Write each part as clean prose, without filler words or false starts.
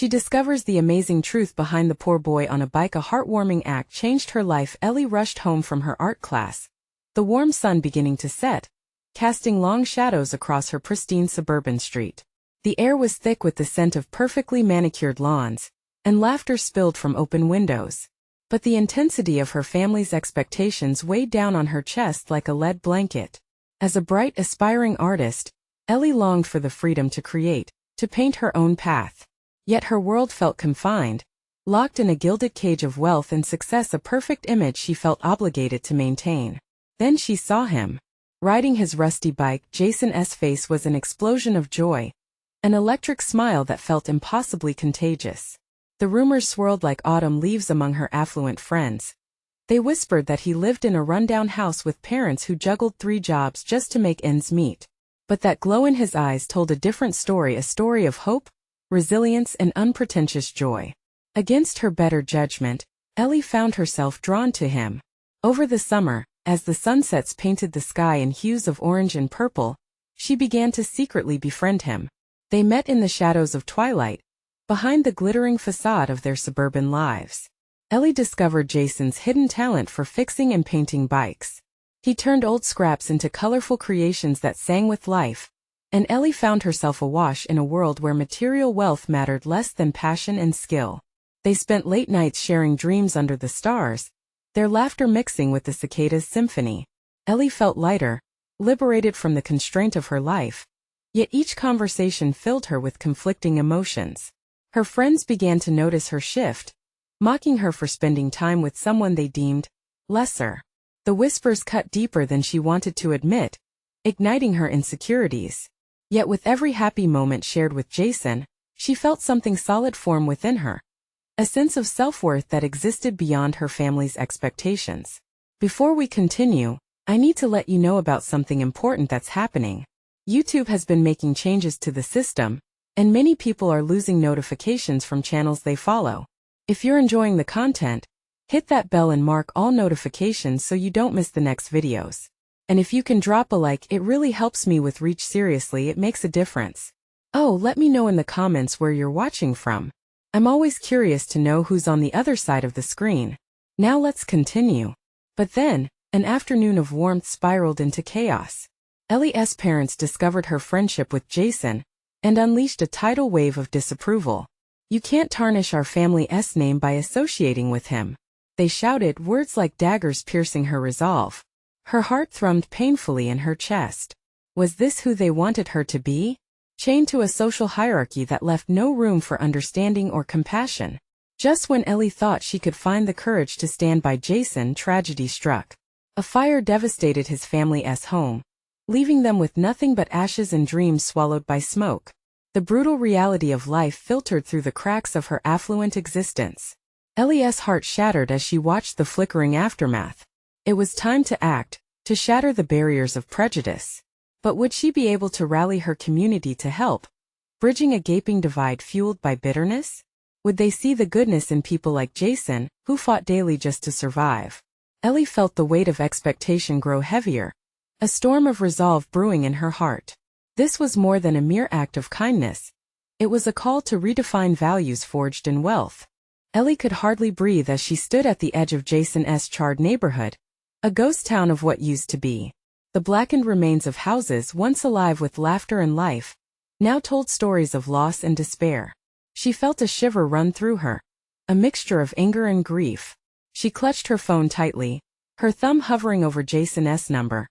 She discovers the amazing truth behind the poor boy on a bike. A heartwarming act changed her life. Ellie rushed home from her art class, the warm sun beginning to set, casting long shadows across her pristine suburban street. The air was thick with the scent of perfectly manicured lawns, and laughter spilled from open windows. But the intensity of her family's expectations weighed down on her chest like a lead blanket. As a bright, aspiring artist, Ellie longed for the freedom to create, to paint her own path. Yet her world felt confined, locked in a gilded cage of wealth and success, a perfect image she felt obligated to maintain. Then she saw him, riding his rusty bike. Jason's face was an explosion of joy, an electric smile that felt impossibly contagious. The rumors swirled like autumn leaves among her affluent friends. They whispered that he lived in a rundown house with parents who juggled 3 jobs just to make ends meet. But that glow in his eyes told a different story, a story of hope, resilience, and unpretentious joy. Against her better judgment, Ellie found herself drawn to him. Over the summer, as the sunsets painted the sky in hues of orange and purple, she began to secretly befriend him. They met in the shadows of twilight, behind the glittering facade of their suburban lives. Ellie discovered Jason's hidden talent for fixing and painting bikes. He turned old scraps into colorful creations that sang with life, and Ellie found herself awash in a world where material wealth mattered less than passion and skill. They spent late nights sharing dreams under the stars, their laughter mixing with the cicadas' symphony. Ellie felt lighter, liberated from the constraint of her life, yet each conversation filled her with conflicting emotions. Her friends began to notice her shift, mocking her for spending time with someone they deemed lesser. The whispers cut deeper than she wanted to admit, igniting her insecurities. Yet with every happy moment shared with Jason, she felt something solid form within her, a sense of self-worth that existed beyond her family's expectations. Before we continue, I need to let you know about something important that's happening. YouTube has been making changes to the system, and many people are losing notifications from channels they follow. If you're enjoying the content, hit that bell and mark all notifications so you don't miss the next videos. And if you can drop a like, it really helps me with reach. Seriously, it makes a difference. Oh, let me know in the comments where you're watching from. I'm always curious to know who's on the other side of the screen. Now let's continue. But then, an afternoon of warmth spiraled into chaos. Ellie's parents discovered her friendship with Jason, and unleashed a tidal wave of disapproval. "You can't tarnish our family's name by associating with him," they shouted, words like daggers piercing her resolve. Her heart thrummed painfully in her chest. Was this who they wanted her to be? Chained to a social hierarchy that left no room for understanding or compassion. Just when Ellie thought she could find the courage to stand by Jason, tragedy struck. A fire devastated his family's home, leaving them with nothing but ashes and dreams swallowed by smoke. The brutal reality of life filtered through the cracks of her affluent existence. Ellie's heart shattered as she watched the flickering aftermath. It was time to act, to shatter the barriers of prejudice. But would she be able to rally her community to help, bridging a gaping divide fueled by bitterness? Would they see the goodness in people like Jason, who fought daily just to survive? Ellie felt the weight of expectation grow heavier, a storm of resolve brewing in her heart. This was more than a mere act of kindness. It was a call to redefine values forged in wealth. Ellie could hardly breathe as she stood at the edge of Jason's charred neighborhood, a ghost town of what used to be. The blackened remains of houses once alive with laughter and life, now told stories of loss and despair. She felt a shiver run through her, a mixture of anger and grief. She clutched her phone tightly, her thumb hovering over Jason's number.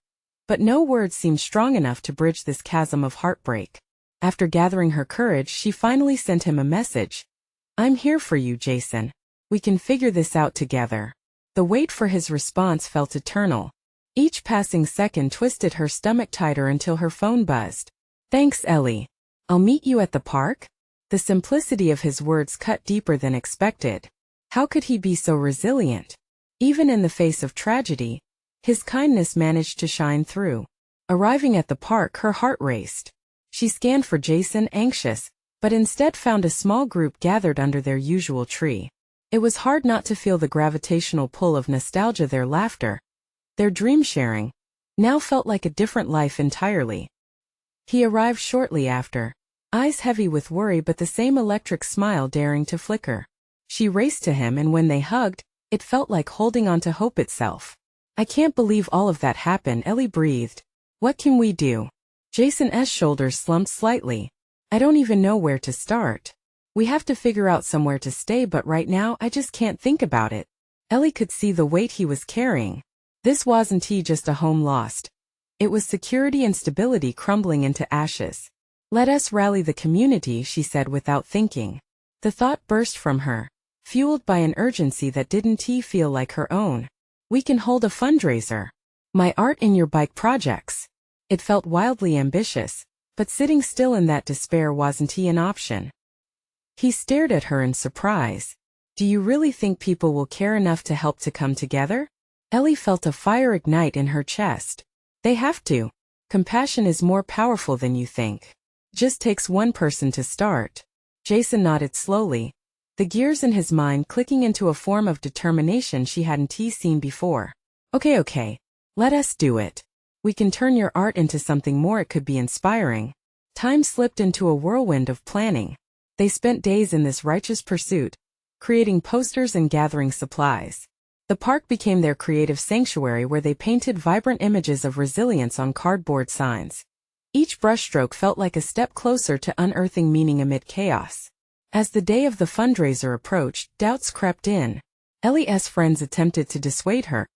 But no words seemed strong enough to bridge this chasm of heartbreak. After gathering her courage, she finally sent him a message. "I'm here for you, Jason. We can figure this out together." The wait for his response felt eternal. Each passing second twisted her stomach tighter until her phone buzzed. "Thanks, Ellie. I'll meet you at the park?" The simplicity of his words cut deeper than expected. How could he be so resilient? Even in the face of tragedy, his kindness managed to shine through. Arriving at the park, her heart raced. She scanned for Jason, anxious, but instead found a small group gathered under their usual tree. It was hard not to feel the gravitational pull of nostalgia. Their laughter, their dream-sharing, now felt like a different life entirely. He arrived shortly after, eyes heavy with worry but the same electric smile daring to flicker. She raced to him, and when they hugged, it felt like holding on to hope itself. "I can't believe all of that happened," Ellie breathed. "What can we do?" Jason's shoulders slumped slightly. "I don't even know where to start. We have to figure out somewhere to stay, but right now I just can't think about it." Ellie could see the weight he was carrying. This wasn't just a home lost. It was security and stability crumbling into ashes. "Let us rally the community," she said without thinking. The thought burst from her, fueled by an urgency that didn't feel like her own. "We can hold a fundraiser. My art in your bike projects." It felt wildly ambitious, but sitting still in that despair wasn't an option. He stared at her in surprise. "Do you really think people will care enough to help to come together?" Ellie felt a fire ignite in her chest. "They have to. Compassion is more powerful than you think. Just takes one person to start." Jason nodded slowly, the gears in his mind clicking into a form of determination she hadn't seen before. Okay, let us do it. We can turn your art into something more." It could be inspiring. Time slipped into a whirlwind of planning. They spent days in this righteous pursuit, creating posters and gathering supplies. The park became their creative sanctuary where they painted vibrant images of resilience on cardboard signs. Each brushstroke felt like a step closer to unearthing meaning amid chaos. As the day of the fundraiser approached, doubts crept in. Ellie's friends attempted to dissuade her.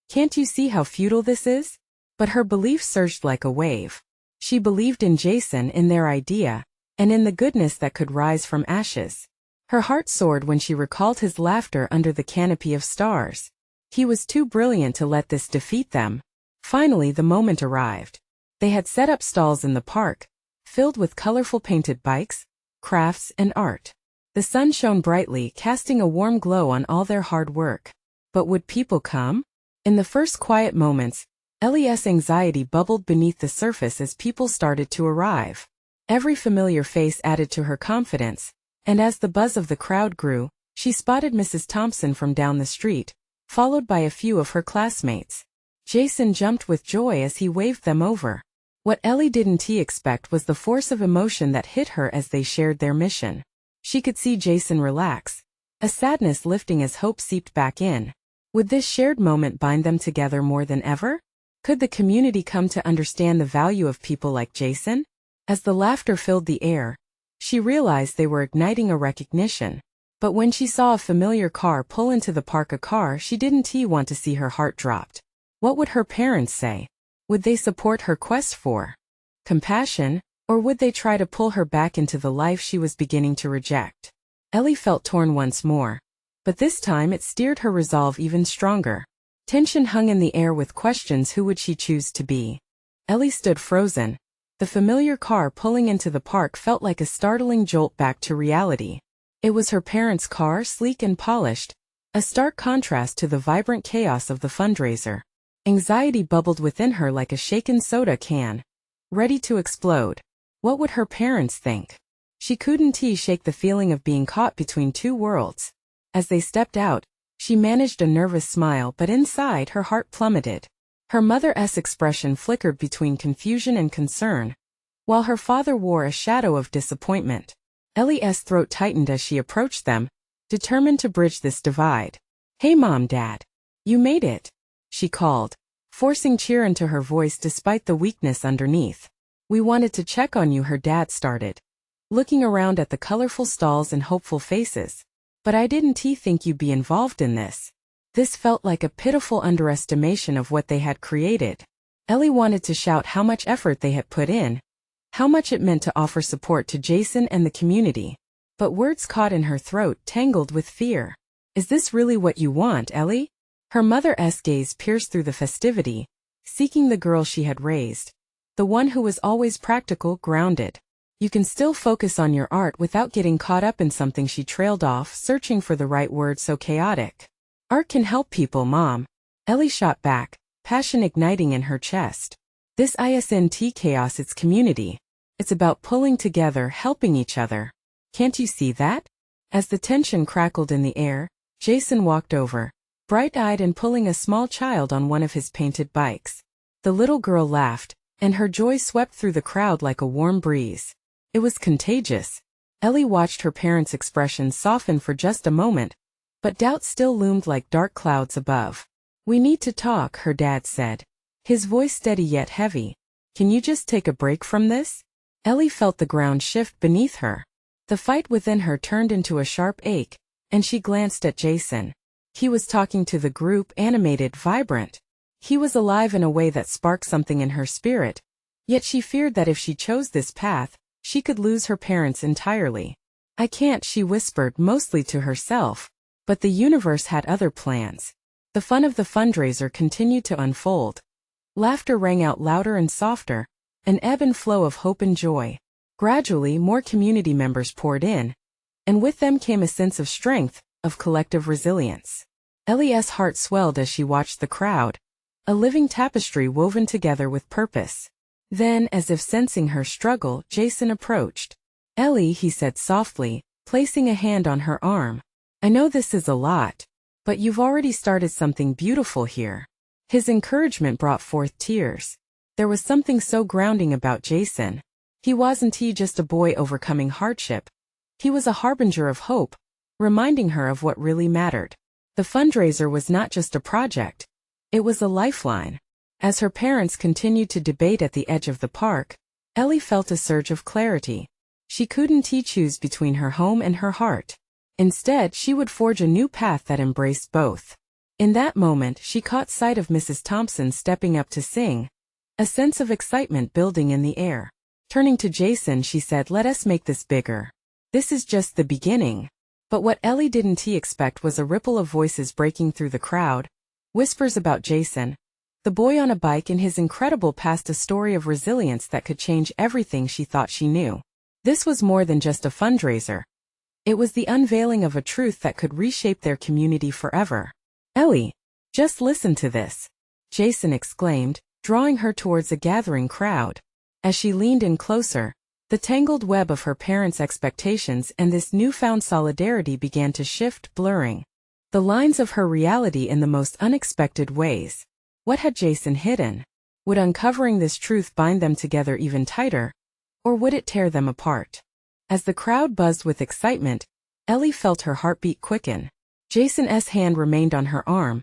"Can't you see how futile this is?" But her belief surged like a wave. She believed in Jason, in their idea, and in the goodness that could rise from ashes. Her heart soared when she recalled his laughter under the canopy of stars. He was too brilliant to let this defeat them. Finally, the moment arrived. They had set up stalls in the park, filled with colorful painted bikes, crafts, and art. The sun shone brightly, casting a warm glow on all their hard work. But would people come? In the first quiet moments, Ellie's anxiety bubbled beneath the surface as people started to arrive. Every familiar face added to her confidence, and as the buzz of the crowd grew, she spotted Mrs. Thompson from down the street, followed by a few of her classmates. Jason jumped with joy as he waved them over. What Ellie didn't expect was the force of emotion that hit her as they shared their mission. She could see Jason relax, a sadness lifting as hope seeped back in. Would this shared moment bind them together more than ever? Could the community come to understand the value of people like Jason? As the laughter filled the air, she realized they were igniting a recognition. But when she saw a familiar car pull into the park, a car she didn't want to see, her heart dropped. What would her parents say? Would they support her quest for compassion, or would they try to pull her back into the life she was beginning to reject? Ellie felt torn once more, but this time it steered her resolve even stronger. Tension hung in the air with questions. Who would she choose to be? Ellie stood frozen. The familiar car pulling into the park felt like a startling jolt back to reality. It was her parents' car, sleek and polished, a stark contrast to the vibrant chaos of the fundraiser. Anxiety bubbled within her like a shaken soda can, ready to explode. What would her parents think? She couldn't shake the feeling of being caught between two worlds. As they stepped out, she managed a nervous smile, but inside her heart plummeted. Her mother's expression flickered between confusion and concern, while her father wore a shadow of disappointment. Ellie's throat tightened as she approached them, determined to bridge this divide. "Hey Mom, Dad. You made it," she called, forcing cheer into her voice despite the weakness underneath. "We wanted to check on you," her dad started, looking around at the colorful stalls and hopeful faces. "But I didn't think you'd be involved in this." This felt like a pitiful underestimation of what they had created. Ellie wanted to shout how much effort they had put in, how much it meant to offer support to Jason and the community. But words caught in her throat, tangled with fear. "Is this really what you want, Ellie?" Her mother's gaze pierced through the festivity, seeking the girl she had raised. The one who was always practical, grounded. "You can still focus on your art without getting caught up in something," she trailed off, searching for the right word so chaotic. "Art can help people, Mom." Ellie shot back, passion igniting in her chest. "This isn't chaos, it's community. It's about pulling together, helping each other. Can't you see that?" As the tension crackled in the air, Jason walked over, bright-eyed and pulling a small child on one of his painted bikes. The little girl laughed, and her joy swept through the crowd like a warm breeze. It was contagious. Ellie watched her parents' expressions soften for just a moment, but doubt still loomed like dark clouds above. "We need to talk," her dad said, his voice steady yet heavy. "Can you just take a break from this?" Ellie felt the ground shift beneath her. The fight within her turned into a sharp ache, and she glanced at Jason. He was talking to the group, animated, vibrant. He was alive in a way that sparked something in her spirit, yet she feared that if she chose this path, she could lose her parents entirely. "I can't," she whispered, mostly to herself, but the universe had other plans. The fun of the fundraiser continued to unfold. Laughter rang out louder and softer, an ebb and flow of hope and joy. Gradually, more community members poured in, and with them came a sense of strength, of collective resilience. Ellie's heart swelled as she watched the crowd, a living tapestry woven together with purpose. Then, as if sensing her struggle, Jason approached. "Ellie," he said softly, placing a hand on her arm. "I know this is a lot, but you've already started something beautiful here." His encouragement brought forth tears. There was something so grounding about Jason. He wasn't just a boy overcoming hardship. He was a harbinger of hope, reminding her of what really mattered. The fundraiser was not just a project. It was a lifeline. As her parents continued to debate at the edge of the park, Ellie felt a surge of clarity. She couldn't choose between her home and her heart. Instead, she would forge a new path that embraced both. In that moment, she caught sight of Mrs. Thompson stepping up to sing, a sense of excitement building in the air. Turning to Jason, she said, "Let us make this bigger. This is just the beginning." But what Ellie didn't expect was a ripple of voices breaking through the crowd, whispers about Jason, the boy on a bike and his incredible past, a story of resilience that could change everything she thought she knew. This was more than just a fundraiser. It was the unveiling of a truth that could reshape their community forever. "Ellie, just listen to this," Jason exclaimed, drawing her towards a gathering crowd. As she leaned in closer, the tangled web of her parents' expectations and this newfound solidarity began to shift, blurring the lines of her reality in the most unexpected ways. What had Jason hidden? Would uncovering this truth bind them together even tighter, or would it tear them apart? As the crowd buzzed with excitement, Ellie felt her heartbeat quicken. Jason's hand remained on her arm,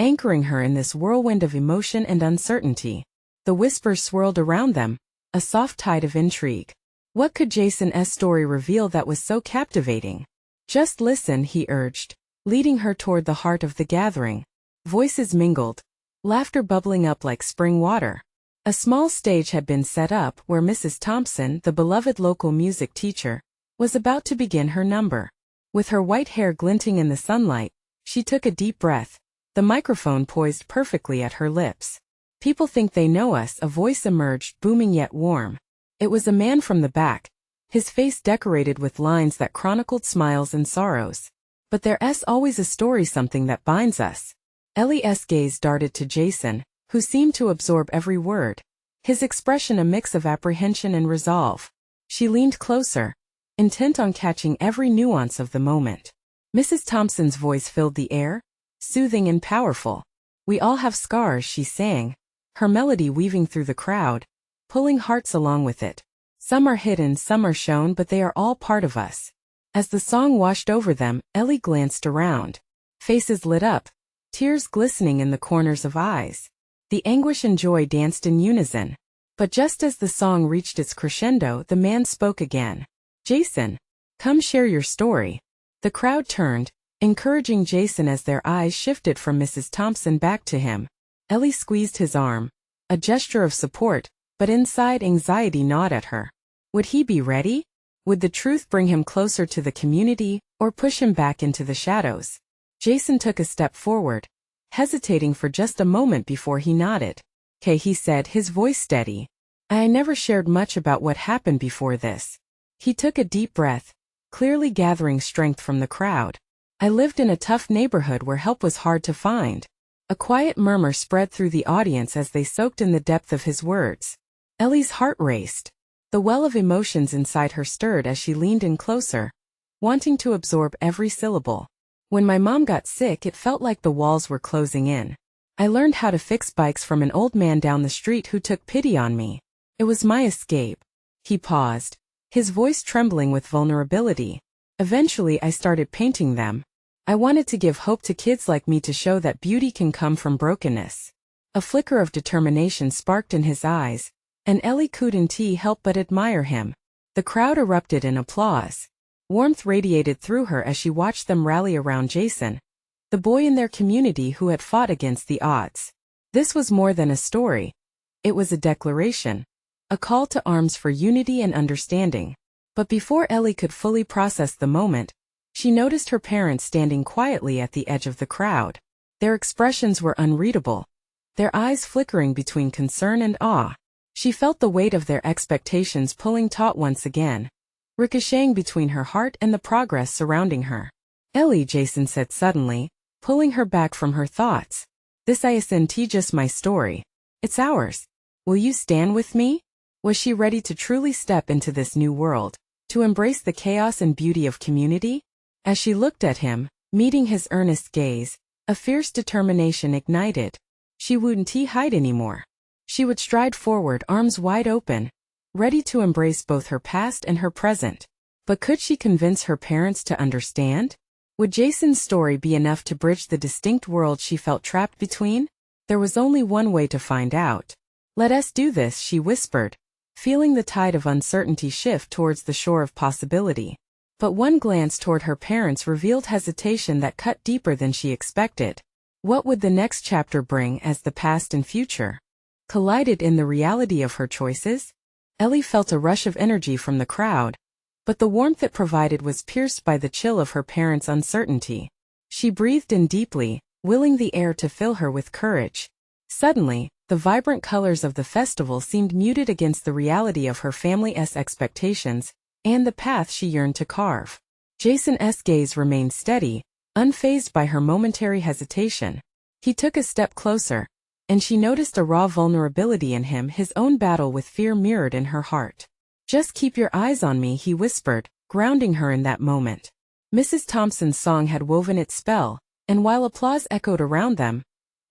anchoring her in this whirlwind of emotion and uncertainty. The whispers swirled around them, a soft tide of intrigue. What could Jason's story reveal that was so captivating? "Just listen," he urged, leading her toward the heart of the gathering. Voices mingled, laughter bubbling up like spring water. A small stage had been set up where Mrs. Thompson, the beloved local music teacher, was about to begin her number. With her white hair glinting in the sunlight, she took a deep breath, the microphone poised perfectly at her lips. "People think they know us," a voice emerged, booming yet warm. It was a man from the back, his face decorated with lines that chronicled smiles and sorrows. "But there's always a story, something that binds us." Ellie's gaze darted to Jason, who seemed to absorb every word, his expression a mix of apprehension and resolve. She leaned closer, intent on catching every nuance of the moment. Mrs. Thompson's voice filled the air, soothing and powerful. "We all have scars," she sang, her melody weaving through the crowd, pulling hearts along with it. "Some are hidden, some are shown, but they are all part of us." As the song washed over them, Ellie glanced around. Faces lit up, tears glistening in the corners of eyes. The anguish and joy danced in unison. But just as the song reached its crescendo, the man spoke again. "Jason, come share your story." The crowd turned, encouraging Jason as their eyes shifted from Mrs. Thompson back to him. Ellie squeezed his arm, a gesture of support, but inside anxiety gnawed at her. Would he be ready? Would the truth bring him closer to the community, or push him back into the shadows? Jason took a step forward, hesitating for just a moment before he nodded. "'Kay," he said, his voice steady. "I never shared much about what happened before this." He took a deep breath, clearly gathering strength from the crowd. "I lived in a tough neighborhood where help was hard to find." A quiet murmur spread through the audience as they soaked in the depth of his words. Ellie's heart raced. The well of emotions inside her stirred as she leaned in closer, wanting to absorb every syllable. "When my mom got sick, it felt like the walls were closing in. I learned how to fix bikes from an old man down the street who took pity on me. It was my escape." He paused, his voice trembling with vulnerability. Eventually I started painting them. I wanted to give hope to kids like me, to show that beauty can come from brokenness. A flicker of determination sparked in his eyes, and Ellie couldn't help but admire him. The crowd erupted in applause. Warmth radiated through her as she watched them rally around Jason, the boy in their community who had fought against the odds. This was more than a story. It was a declaration, a call to arms for unity and understanding. But before Ellie could fully process the moment, she noticed her parents standing quietly at the edge of the crowd. Their expressions were unreadable, their eyes flickering between concern and awe. She felt the weight of their expectations pulling taut once again, ricocheting between her heart and the progress surrounding her. "Ellie," Jason said suddenly, pulling her back from her thoughts. "This isn't just my story. It's ours. Will you stand with me?" Was she ready to truly step into this new world, to embrace the chaos and beauty of community? As she looked at him, meeting his earnest gaze, a fierce determination ignited. She wouldn't hide anymore. She would stride forward, arms wide open, ready to embrace both her past and her present. But could she convince her parents to understand? Would Jason's story be enough to bridge the distinct worlds she felt trapped between? There was only one way to find out. "Let us do this," she whispered, feeling the tide of uncertainty shift towards the shore of possibility. But one glance toward her parents revealed hesitation that cut deeper than she expected. What would the next chapter bring as the past and future collided in the reality of her choices? Ellie felt a rush of energy from the crowd, but the warmth it provided was pierced by the chill of her parents' uncertainty. She breathed in deeply, willing the air to fill her with courage. Suddenly, the vibrant colors of the festival seemed muted against the reality of her family's expectations and the path she yearned to carve. Jason's gaze remained steady, unfazed by her momentary hesitation. He took a step closer, and she noticed a raw vulnerability in him, his own battle with fear mirrored in her heart. "Just keep your eyes on me," he whispered, grounding her in that moment. Mrs. Thompson's song had woven its spell, and while applause echoed around them,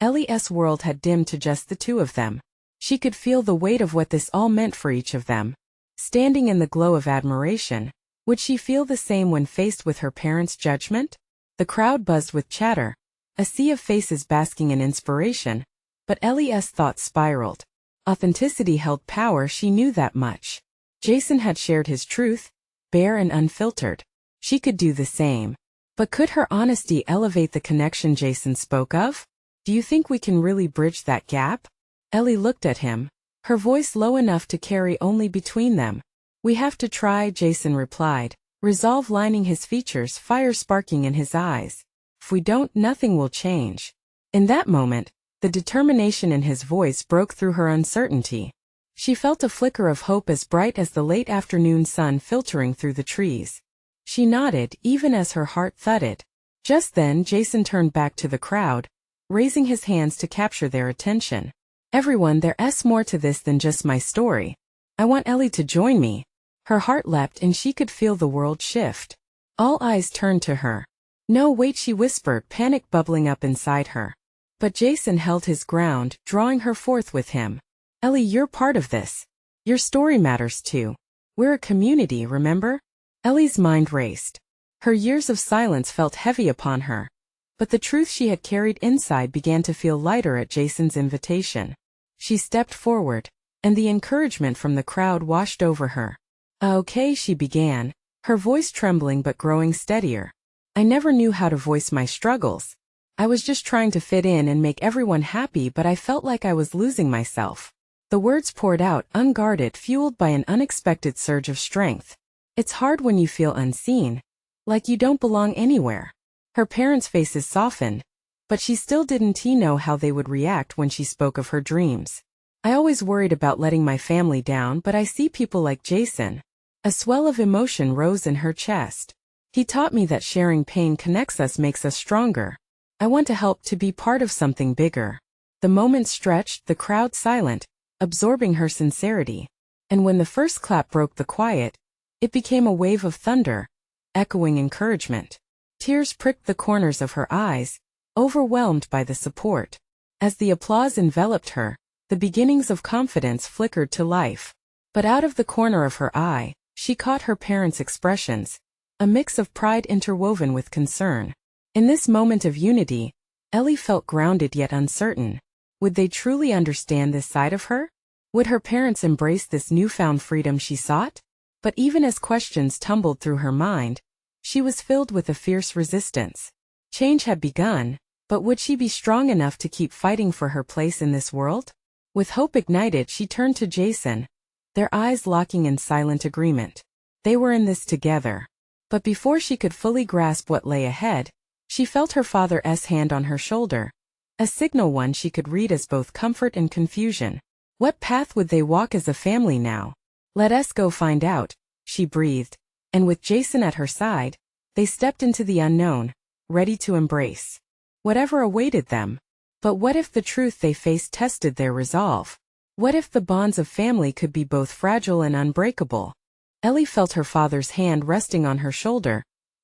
Ellie's world had dimmed to just the two of them. She could feel the weight of what this all meant for each of them. Standing in the glow of admiration, would she feel the same when faced with her parents' judgment? The crowd buzzed with chatter, a sea of faces basking in inspiration, but Ellie's thoughts spiraled. Authenticity held power, she knew that much. Jason had shared his truth, bare and unfiltered. She could do the same. But could her honesty elevate the connection Jason spoke of? "Do you think we can really bridge that gap?" Ellie looked at him, her voice low enough to carry only between them. "We have to try," Jason replied, resolve lining his features, fire sparking in his eyes. "If we don't, nothing will change." In that moment, the determination in his voice broke through her uncertainty. She felt a flicker of hope as bright as the late afternoon sun filtering through the trees. She nodded, even as her heart thudded. Just then Jason turned back to the crowd, raising his hands to capture their attention. "Everyone, there's more to this than just my story. I want Ellie to join me." Her heart leapt and she could feel the world shift. All eyes turned to her. "No, wait," she whispered, panic bubbling up inside her. But Jason held his ground, drawing her forth with him. "Ellie, you're part of this. Your story matters too. We're a community, remember?" Ellie's mind raced. Her years of silence felt heavy upon her. But the truth she had carried inside began to feel lighter at Jason's invitation. She stepped forward, and the encouragement from the crowd washed over her. "Okay," she began, her voice trembling but growing steadier. "I never knew how to voice my struggles. I was just trying to fit in and make everyone happy, but I felt like I was losing myself." The words poured out, unguarded, fueled by an unexpected surge of strength. "It's hard when you feel unseen, like you don't belong anywhere." Her parents' faces softened, but she still didn't know how they would react when she spoke of her dreams. "I always worried about letting my family down, but I see people like Jason." A swell of emotion rose in her chest. "He taught me that sharing pain connects us, makes us stronger. I want to help, to be part of something bigger." The moment stretched, the crowd silent, absorbing her sincerity. And when the first clap broke the quiet, it became a wave of thunder, echoing encouragement. Tears pricked the corners of her eyes, overwhelmed by the support. As the applause enveloped her, the beginnings of confidence flickered to life. But out of the corner of her eye, She caught her parents' expressions, a mix of pride interwoven with concern. In this moment of unity, Ellie felt grounded yet uncertain. Would they truly understand this side of her? Would her parents embrace this newfound freedom she sought? But even as questions tumbled through her mind, she was filled with a fierce resistance. Change had begun, but would she be strong enough to keep fighting for her place in this world? With hope ignited, she turned to Jason, their eyes locking in silent agreement. They were in this together. But before she could fully grasp what lay ahead, she felt her father's hand on her shoulder, a signal one she could read as both comfort and confusion. What path would they walk as a family now? Let us go find out, she breathed, and with Jason at her side, they stepped into the unknown, ready to embrace whatever awaited them. But what if the truth they faced tested their resolve? What if the bonds of family could be both fragile and unbreakable? Ellie felt her father's hand resting on her shoulder,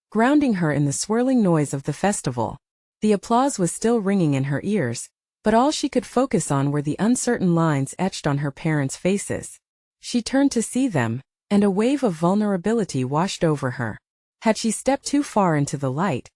grounding her in the swirling noise of the festival. The applause was still ringing in her ears, but all she could focus on were the uncertain lines etched on her parents' faces. She turned to see them, and a wave of vulnerability washed over her. Had she stepped too far into the light,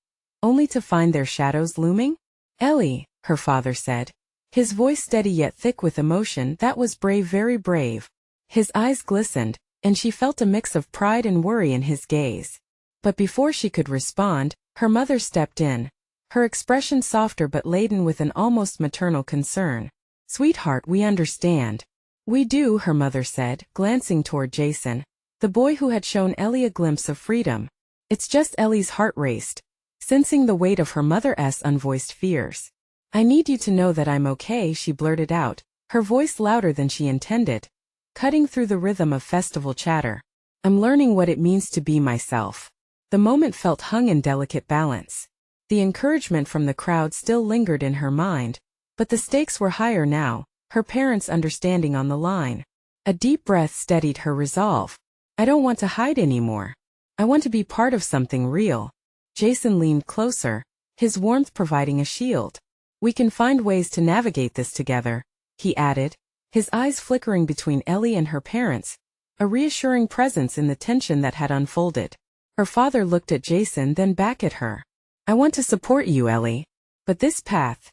only to find their shadows looming? "Ellie," her father said, his voice steady yet thick with emotion. That was brave, very brave. His eyes glistened, and she felt a mix of pride and worry in his gaze. But before she could respond, her mother stepped in, her expression softer but laden with an almost maternal concern. "Sweetheart, we understand." "We do," her mother said, glancing toward Jason, the boy who had shown Ellie a glimpse of freedom. It's just Ellie's heart raced, sensing the weight of her mother's unvoiced fears. "I need you to know that I'm okay," she blurted out, her voice louder than she intended, cutting through the rhythm of festival chatter. "I'm learning what it means to be myself." The moment felt hung in delicate balance. The encouragement from the crowd still lingered in her mind, but the stakes were higher now, her parents' understanding on the line. A deep breath steadied her resolve. "I don't want to hide anymore. I want to be part of something real." Jason leaned closer, his warmth providing a shield. "We can find ways to navigate this together," he added, his eyes flickering between Ellie and her parents, a reassuring presence in the tension that had unfolded. Her father looked at Jason, then back at her. "I want to support you, Ellie. But this path,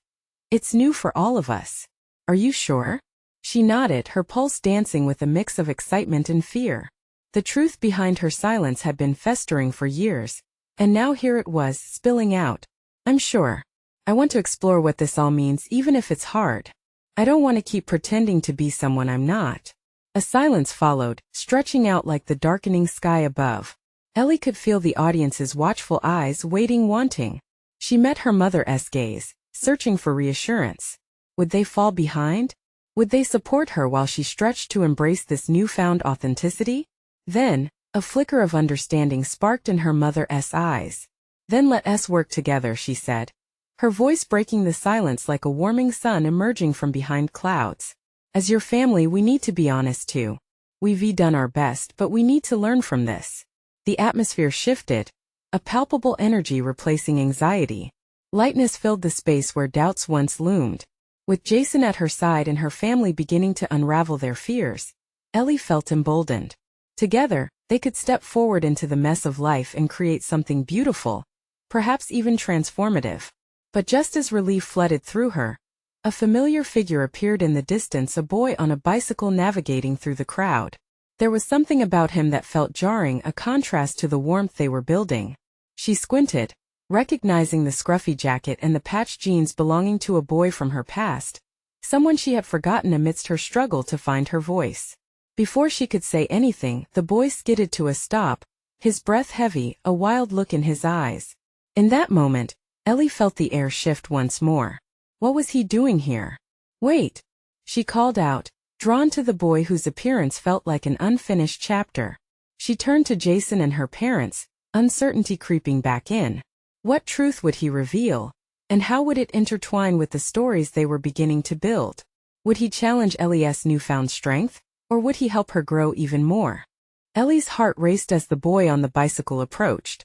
it's new for all of us. Are you sure?" She nodded, her pulse dancing with a mix of excitement and fear. The truth behind her silence had been festering for years, and now here it was, spilling out. "I'm sure. I want to explore what this all means, even if it's hard. I don't want to keep pretending to be someone I'm not." A silence followed, stretching out like the darkening sky above. Ellie could feel the audience's watchful eyes waiting, wanting. She met her mother's gaze, searching for reassurance. Would they fall behind? Would they support her while she stretched to embrace this newfound authenticity? Then, a flicker of understanding sparked in her mother's eyes. "Then let us work together," she said, her voice breaking the silence like a warming sun emerging from behind clouds. "As your family, we need to be honest too. We've done our best, but we need to learn from this." The atmosphere shifted, a palpable energy replacing anxiety. Lightness filled the space where doubts once loomed. With Jason at her side and her family beginning to unravel their fears, Ellie felt emboldened. Together, they could step forward into the mess of life and create something beautiful, perhaps even transformative. But just as relief flooded through her, a familiar figure appeared in the distance, a boy on a bicycle navigating through the crowd. There was something about him that felt jarring, a contrast to the warmth they were building. She squinted, recognizing the scruffy jacket and the patched jeans belonging to a boy from her past, someone she had forgotten amidst her struggle to find her voice. Before she could say anything, the boy skidded to a stop, his breath heavy, a wild look in his eyes. In that moment, Ellie felt the air shift once more. What was he doing here? "Wait," she called out, drawn to the boy whose appearance felt like an unfinished chapter. She turned to Jason and her parents, uncertainty creeping back in. What truth would he reveal? And how would it intertwine with the stories they were beginning to build? Would he challenge Ellie's newfound strength, or would he help her grow even more? Ellie's heart raced as the boy on the bicycle approached.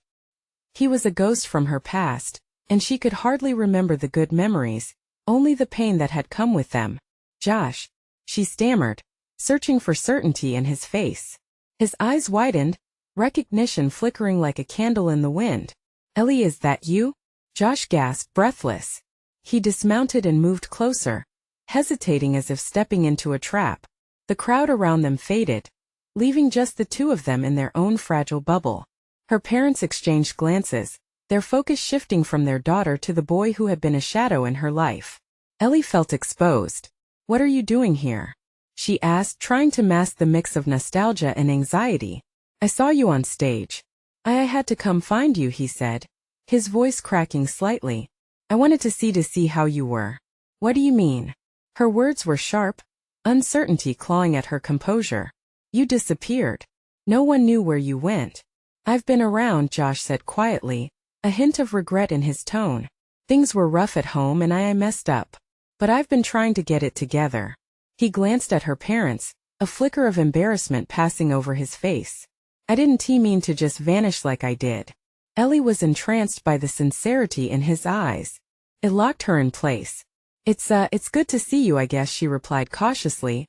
He was a ghost from her past, and she could hardly remember the good memories, only the pain that had come with them. "Josh," she stammered, searching for certainty in his face. His eyes widened, recognition flickering like a candle in the wind. "Ellie, is that you?" Josh gasped, breathless. He dismounted and moved closer, hesitating as if stepping into a trap. The crowd around them faded, leaving just the two of them in their own fragile bubble. Her parents exchanged glances, their focus shifting from their daughter to the boy who had been a shadow in her life. Ellie felt exposed. "What are you doing here?" she asked, trying to mask the mix of nostalgia and anxiety. "I saw you on stage. I had to come find you," he said, his voice cracking slightly. "I wanted to see how you were." "What do you mean?" Her words were sharp, uncertainty clawing at her composure. "You disappeared. No one knew where you went." "I've been around," Josh said quietly, a hint of regret in his tone. "Things were rough at home and I messed up. But I've been trying to get it together." He glanced at her parents, a flicker of embarrassment passing over his face. "I didn't mean to just vanish like I did." Ellie was entranced by the sincerity in his eyes. It locked her in place. It's good to see you, I guess," she replied cautiously,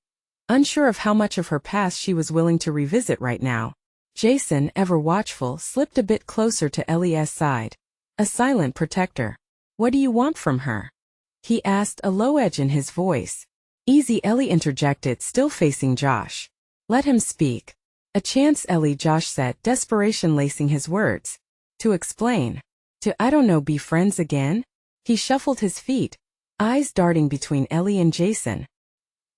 unsure of how much of her past she was willing to revisit right now. Jason, ever watchful, slipped a bit closer to Ellie's side. A silent protector. "What do you want from her?" he asked, a low edge in his voice. "Easy," Ellie interjected, still facing Josh. "Let him speak." "A chance, Ellie," Josh said, desperation lacing his words. "To explain. I don't know, be friends again?" He shuffled his feet, eyes darting between Ellie and Jason.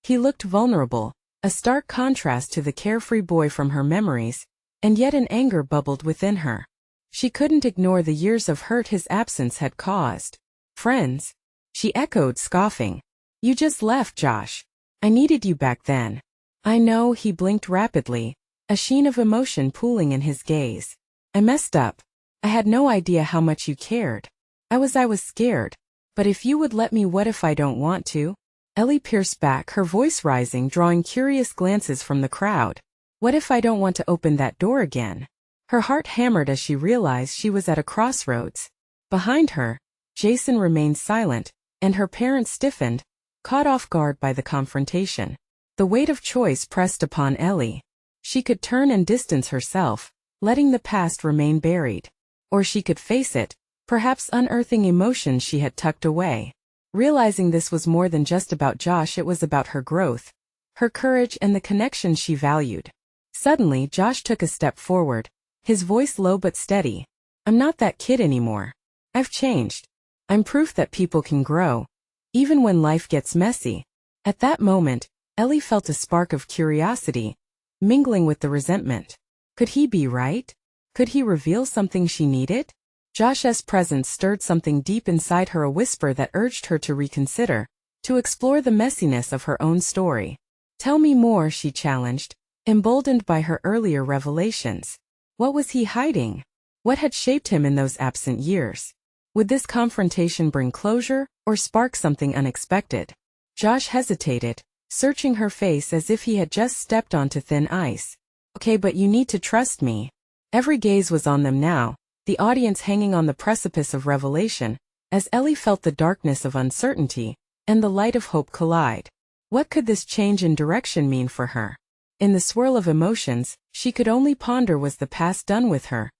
He looked vulnerable, a stark contrast to the carefree boy from her memories, and yet an anger bubbled within her. She couldn't ignore the years of hurt his absence had caused. "Friends?" she echoed, scoffing. "You just left, Josh. I needed you back then." "I know," he blinked rapidly, a sheen of emotion pooling in his gaze. "I messed up. I had no idea how much you cared. I was scared. But if you would let me, what if I don't want to?" Ellie pierced back, her voice rising, drawing curious glances from the crowd. "What if I don't want to open that door again?" Her heart hammered as she realized she was at a crossroads. Behind her, Jason remained silent, and her parents stiffened, caught off guard by the confrontation. The weight of choice pressed upon Ellie. She could turn and distance herself, letting the past remain buried. Or she could face it, perhaps unearthing emotions she had tucked away. Realizing this was more than just about Josh, it was about her growth, her courage, and the connection she valued. Suddenly, Josh took a step forward, his voice low but steady. "I'm not that kid anymore. I've changed. I'm proof that people can grow, even when life gets messy." At that moment, Ellie felt a spark of curiosity, mingling with the resentment. Could he be right? Could he reveal something she needed? Josh's presence stirred something deep inside her, a whisper that urged her to reconsider, to explore the messiness of her own story. "Tell me more," she challenged, emboldened by her earlier revelations. What was he hiding? What had shaped him in those absent years? Would this confrontation bring closure, or spark something unexpected? Josh hesitated, searching her face as if he had just stepped onto thin ice. "Okay, but you need to trust me." Every gaze was on them now, the audience hanging on the precipice of revelation, as Ellie felt the darkness of uncertainty and the light of hope collide. What could this change in direction mean for her? In the swirl of emotions, she could only ponder, was the past done with her?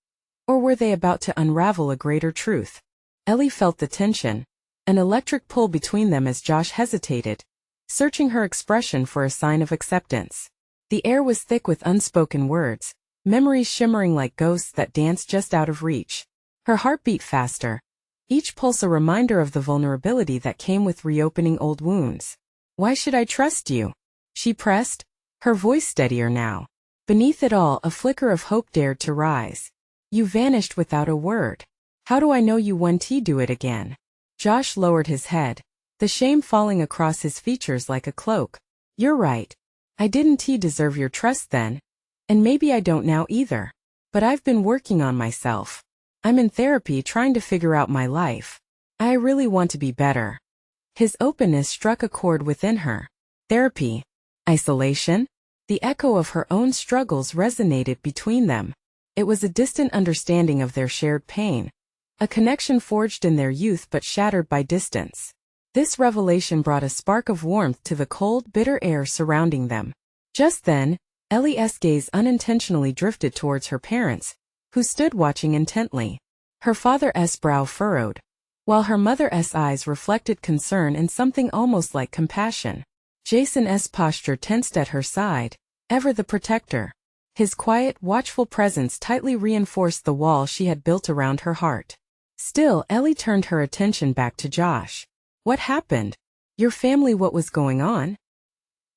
Or were they about to unravel a greater truth? Ellie felt the tension, an electric pull between them as Josh hesitated, searching her expression for a sign of acceptance. The air was thick with unspoken words, memories shimmering like ghosts that danced just out of reach. Her heart beat faster, each pulse a reminder of the vulnerability that came with reopening old wounds. "Why should I trust you?" she pressed, her voice steadier now. Beneath it all, a flicker of hope dared to rise. "You vanished without a word. How do I know you won't do it again?" Josh lowered his head, the shame falling across his features like a cloak. "You're right. I didn't deserve your trust then. And maybe I don't now either. But I've been working on myself. I'm in therapy trying to figure out my life. I really want to be better." His openness struck a chord within her. Therapy? Isolation? The echo of her own struggles resonated between them. It was a distant understanding of their shared pain, a connection forged in their youth but shattered by distance. This revelation brought a spark of warmth to the cold, bitter air surrounding them. Just then, Ellie's gaze unintentionally drifted towards her parents, who stood watching intently. Her father's brow furrowed, while her mother's eyes reflected concern and something almost like compassion. Jason's posture tensed at her side, ever the protector. His quiet, watchful presence tightly reinforced the wall she had built around her heart. Still, Ellie turned her attention back to Josh. What happened? Your family, what was going on?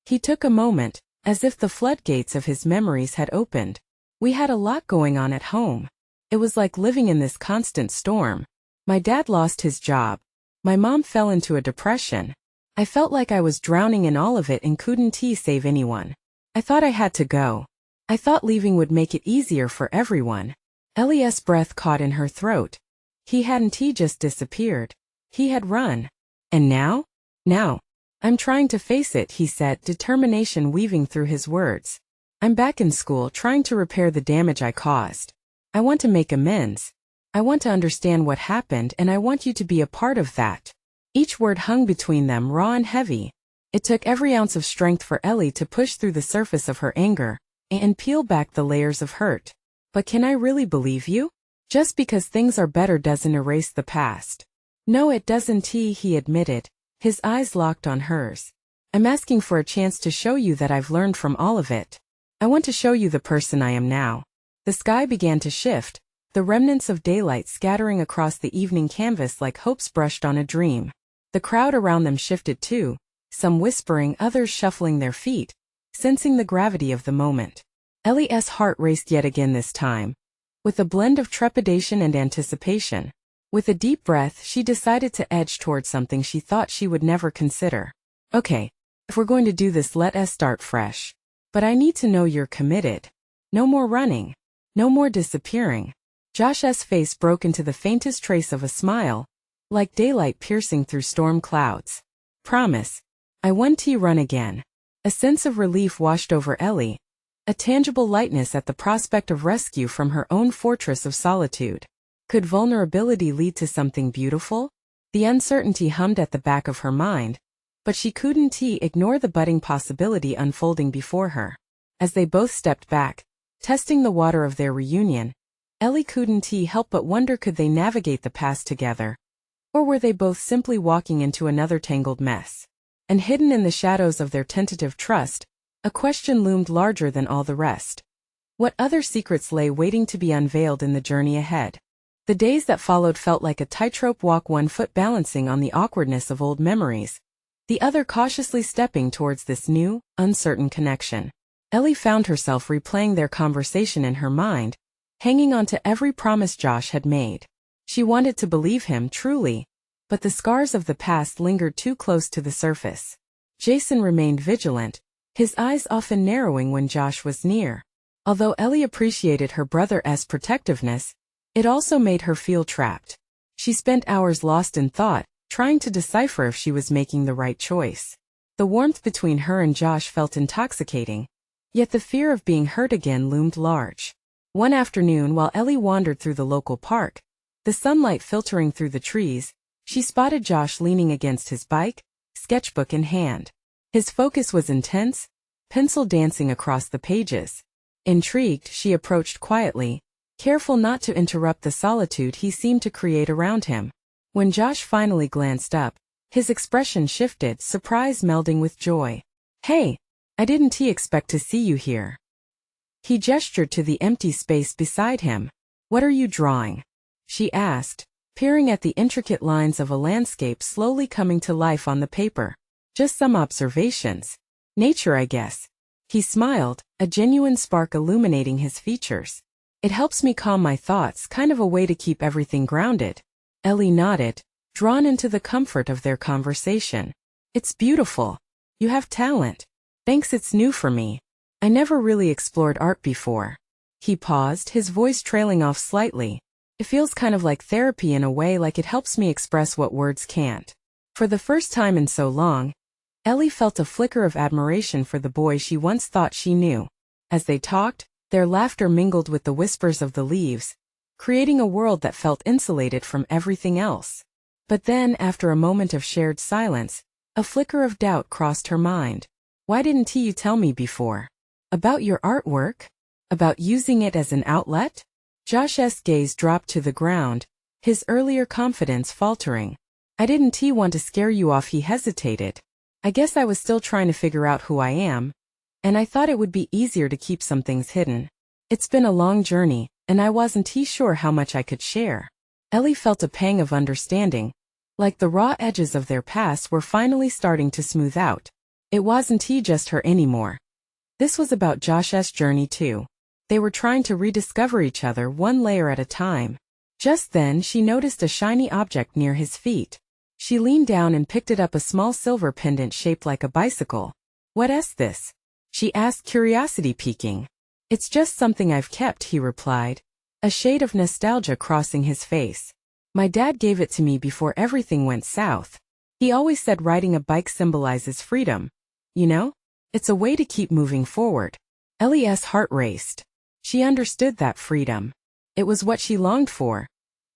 He took a moment, as if the floodgates of his memories had opened. We had a lot going on at home. It was like living in this constant storm. My dad lost his job. My mom fell into a depression. I felt like I was drowning in all of it and couldn't save anyone. I thought I had to go. I thought leaving would make it easier for everyone. Ellie's breath caught in her throat. He hadn't just disappeared. He had run. And now? Now. I'm trying to face it, he said, determination weaving through his words. I'm back in school trying to repair the damage I caused. I want to make amends. I want to understand what happened, and I want you to be a part of that. Each word hung between them, raw and heavy. It took every ounce of strength for Ellie to push through the surface of her anger and peel back the layers of hurt. But can I really believe you? Just because things are better doesn't erase the past. No, it doesn't, he admitted, his eyes locked on hers. I'm asking for a chance to show you that I've learned from all of it. I want to show you the person I am now. The sky began to shift, the remnants of daylight scattering across the evening canvas like hopes brushed on a dream. The crowd around them shifted too, some whispering, others shuffling their feet, sensing the gravity of the moment. Ellie's heart raced yet again, this time, with a blend of trepidation and anticipation. With a deep breath, she decided to edge towards something she thought she would never consider. Okay, if we're going to do this, let us start fresh. But I need to know you're committed. No more running. No more disappearing. Josh's face broke into the faintest trace of a smile, like daylight piercing through storm clouds. Promise. I want to run again. A sense of relief washed over Ellie, a tangible lightness at the prospect of rescue from her own fortress of solitude. Could vulnerability lead to something beautiful? The uncertainty hummed at the back of her mind, but she couldn't ignore the budding possibility unfolding before her. As they both stepped back, testing the water of their reunion, Ellie couldn't help but wonder, could they navigate the past together? Or were they both simply walking into another tangled mess? And hidden in the shadows of their tentative trust, a question loomed larger than all the rest. What other secrets lay waiting to be unveiled in the journey ahead? The days that followed felt like a tightrope walk, one foot balancing on the awkwardness of old memories, the other cautiously stepping towards this new, uncertain connection. Ellie found herself replaying their conversation in her mind, hanging on to every promise Josh had made. She wanted to believe him, truly, but the scars of the past lingered too close to the surface. Jason remained vigilant, his eyes often narrowing when Josh was near. Although Ellie appreciated her brother's protectiveness, it also made her feel trapped. She spent hours lost in thought, trying to decipher if she was making the right choice. The warmth between her and Josh felt intoxicating, yet the fear of being hurt again loomed large. One afternoon, while Ellie wandered through the local park, the sunlight filtering through the trees, she spotted Josh leaning against his bike, sketchbook in hand. His focus was intense, pencil dancing across the pages. Intrigued, she approached quietly, careful not to interrupt the solitude he seemed to create around him. When Josh finally glanced up, his expression shifted, surprise melding with joy. Hey, I didn't expect to see you here. He gestured to the empty space beside him. What are you drawing? She asked, peering at the intricate lines of a landscape slowly coming to life on the paper. Just some observations. Nature, I guess. He smiled, a genuine spark illuminating his features. It helps me calm my thoughts, kind of a way to keep everything grounded. Ellie nodded, drawn into the comfort of their conversation. It's beautiful. You have talent. Thanks, it's new for me. I never really explored art before. He paused, his voice trailing off slightly. It feels kind of like therapy in a way, like it helps me express what words can't. For the first time in so long, Ellie felt a flicker of admiration for the boy she once thought she knew. As they talked, their laughter mingled with the whispers of the leaves, creating a world that felt insulated from everything else. But then, after a moment of shared silence, a flicker of doubt crossed her mind. Why didn't you tell me before? About your artwork? About using it as an outlet? Josh's gaze dropped to the ground, his earlier confidence faltering. I didn't want to scare you off, he hesitated. I guess I was still trying to figure out who I am, and I thought it would be easier to keep some things hidden. It's been a long journey, and I wasn't sure how much I could share. Ellie felt a pang of understanding, like the raw edges of their past were finally starting to smooth out. It wasn't just her anymore. This was about Josh's journey too. They were trying to rediscover each other one layer at a time. Just then she noticed a shiny object near his feet. She leaned down and picked it up, a small silver pendant shaped like a bicycle. What's this? She asked, curiosity peeking. It's just something I've kept, he replied, a shade of nostalgia crossing his face. My dad gave it to me before everything went south. He always said riding a bike symbolizes freedom. You know? It's a way to keep moving forward. Ellie's heart raced. She understood that freedom. It was what she longed for.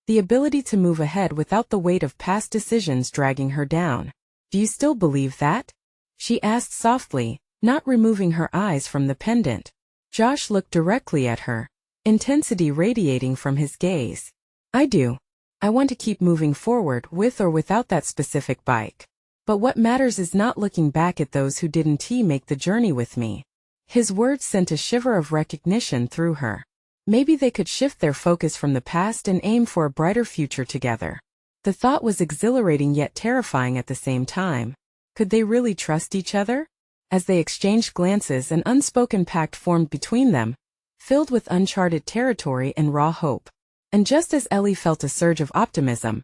The ability to move ahead without the weight of past decisions dragging her down. Do you still believe that? She asked softly, not removing her eyes from the pendant. Josh looked directly at her, intensity radiating from his gaze. I do. I want to keep moving forward with or without that specific bike. But what matters is not looking back at those who didn't make the journey with me. His words sent a shiver of recognition through her. Maybe they could shift their focus from the past and aim for a brighter future together. The thought was exhilarating yet terrifying at the same time. Could they really trust each other? As they exchanged glances, an unspoken pact formed between them, filled with uncharted territory and raw hope. And just as Ellie felt a surge of optimism,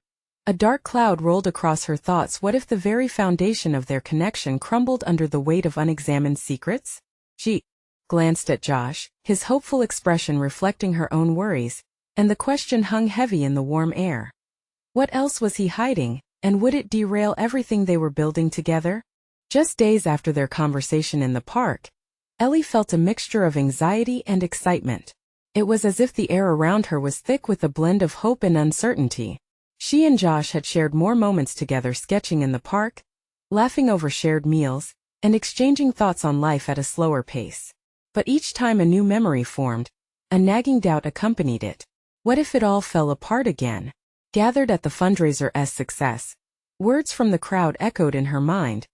a dark cloud rolled across her thoughts. What if the very foundation of their connection crumbled under the weight of unexamined secrets? She glanced at Josh, his hopeful expression reflecting her own worries, and the question hung heavy in the warm air. What else was he hiding, and would it derail everything they were building together? Just days after their conversation in the park, Ellie felt a mixture of anxiety and excitement. It was as if the air around her was thick with a blend of hope and uncertainty. She and Josh had shared more moments together, sketching in the park, laughing over shared meals, and exchanging thoughts on life at a slower pace. But each time a new memory formed, a nagging doubt accompanied it. What if it all fell apart again? Gathered at the fundraiser's success, words from the crowd echoed in her mind.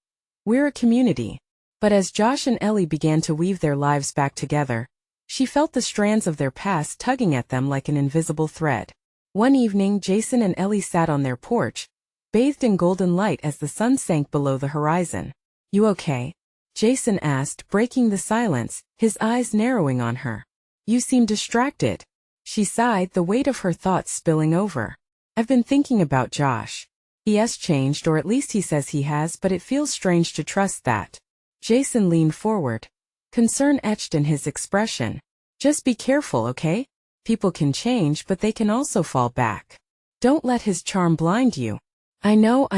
We're a community. But as Josh and Ellie began to weave their lives back together, she felt the strands of their past tugging at them like an invisible thread. One evening, Jason and Ellie sat on their porch, bathed in golden light as the sun sank below the horizon. You okay? Jason asked, breaking the silence, his eyes narrowing on her. You seem distracted. She sighed, the weight of her thoughts spilling over. I've been thinking about Josh. He has changed, or at least he says he has, but it feels strange to trust that. Jason leaned forward, concern etched in his expression. Just be careful, okay? People can change, but they can also fall back. Don't let his charm blind you. I know,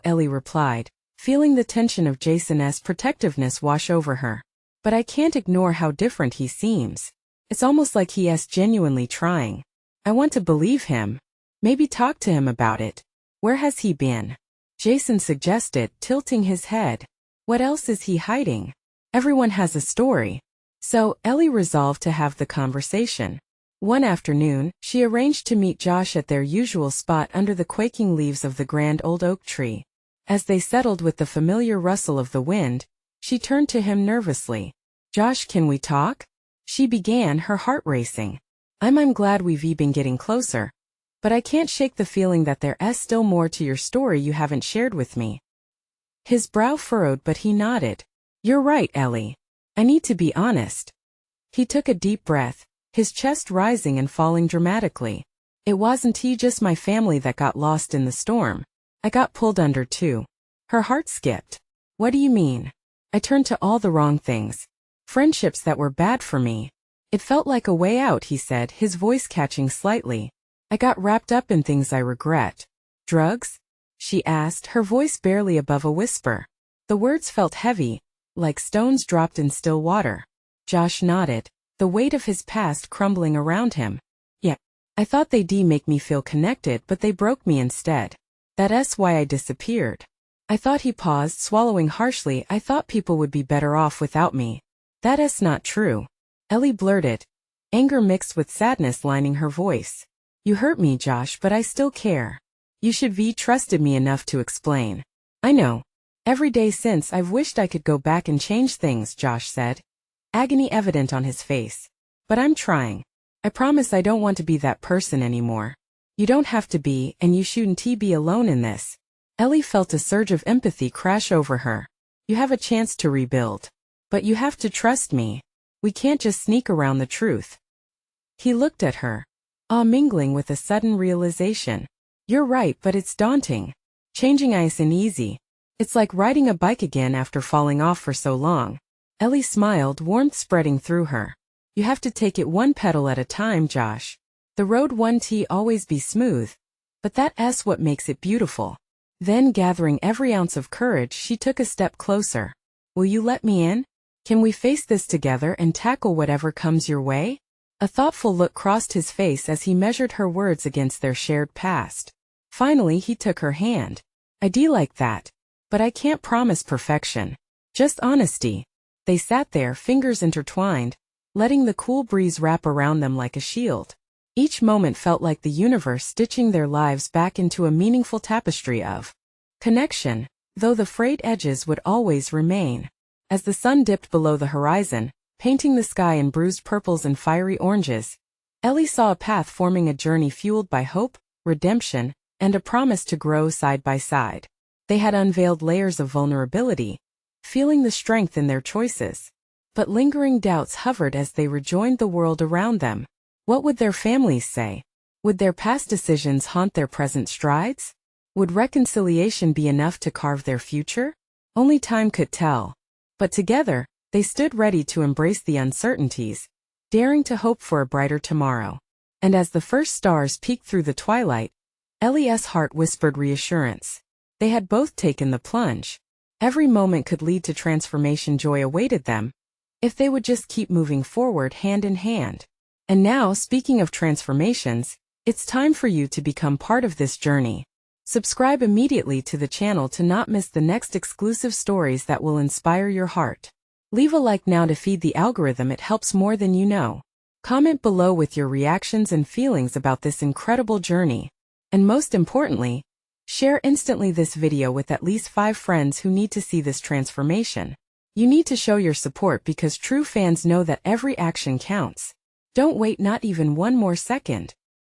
Ellie replied, feeling the tension of Jason's protectiveness wash over her. But I can't ignore how different he seems. It's almost like he is genuinely trying. I want to believe him. Maybe talk to him about it. Where has he been? Jason suggested, tilting his head. What else is he hiding? Everyone has a story. So, Ellie resolved to have the conversation. One afternoon, she arranged to meet Josh at their usual spot under the quaking leaves of the grand old oak tree. As they settled with the familiar rustle of the wind, she turned to him nervously. Josh, can we talk? She began, her heart racing. I'm glad we've been getting closer. But I can't shake the feeling that there's still more to your story you haven't shared with me. His brow furrowed, but he nodded. You're right, Ellie. I need to be honest. He took a deep breath, his chest rising and falling dramatically. It wasn't just my family that got lost in the storm. I got pulled under too. Her heart skipped. What do you mean? I turned to all the wrong things. Friendships that were bad for me. It felt like a way out, he said, his voice catching slightly. I got wrapped up in things I regret. Drugs? She asked, her voice barely above a whisper. The words felt heavy, like stones dropped in still water. Josh nodded, the weight of his past crumbling around him. Yeah, I thought they'd make me feel connected, but they broke me instead. That's why I disappeared. I thought, he paused, swallowing harshly, I thought people would be better off without me. That's not true. Ellie blurted, anger mixed with sadness lining her voice. You hurt me, Josh, but I still care. You should have trusted me enough to explain. I know. Every day since I've wished I could go back and change things, Josh said, agony evident on his face. But I'm trying. I promise I don't want to be that person anymore. You don't have to be, and you shouldn't be alone in this. Ellie felt a surge of empathy crash over her. You have a chance to rebuild. But you have to trust me. We can't just sneak around the truth. He looked at her, awe mingling with a sudden realization. You're right, but it's daunting. Changing isn't easy. It's like riding a bike again after falling off for so long. Ellie smiled, warmth spreading through her. You have to take it one pedal at a time, Josh. The road won't always be smooth, but that's what makes it beautiful. Then, gathering every ounce of courage, she took a step closer. Will you let me in? Can we face this together and tackle whatever comes your way? A thoughtful look crossed his face as he measured her words against their shared past. Finally, he took her hand. I'd like that. But I can't promise perfection. Just honesty. They sat there, fingers intertwined, letting the cool breeze wrap around them like a shield. Each moment felt like the universe stitching their lives back into a meaningful tapestry of connection, though the frayed edges would always remain. As the sun dipped below the horizon, painting the sky in bruised purples and fiery oranges, Ellie saw a path forming, a journey fueled by hope, redemption, and a promise to grow side by side. They had unveiled layers of vulnerability, feeling the strength in their choices. But lingering doubts hovered as they rejoined the world around them. What would their families say? Would their past decisions haunt their present strides? Would reconciliation be enough to carve their future? Only time could tell. But together, they stood ready to embrace the uncertainties, daring to hope for a brighter tomorrow. And as the first stars peeked through the twilight, Ellie's heart whispered reassurance. They had both taken the plunge. Every moment could lead to transformation. Joy awaited them, if they would just keep moving forward hand in hand. And now, speaking of transformations, it's time for you to become part of this journey. Subscribe immediately to the channel to not miss the next exclusive stories that will inspire your heart. Leave a like now to feed the algorithm, it helps more than you know. Comment below with your reactions and feelings about this incredible journey. And most importantly, share instantly this video with at least 5 friends who need to see this transformation. You need to show your support because true fans know that every action counts. Don't wait not even one more second.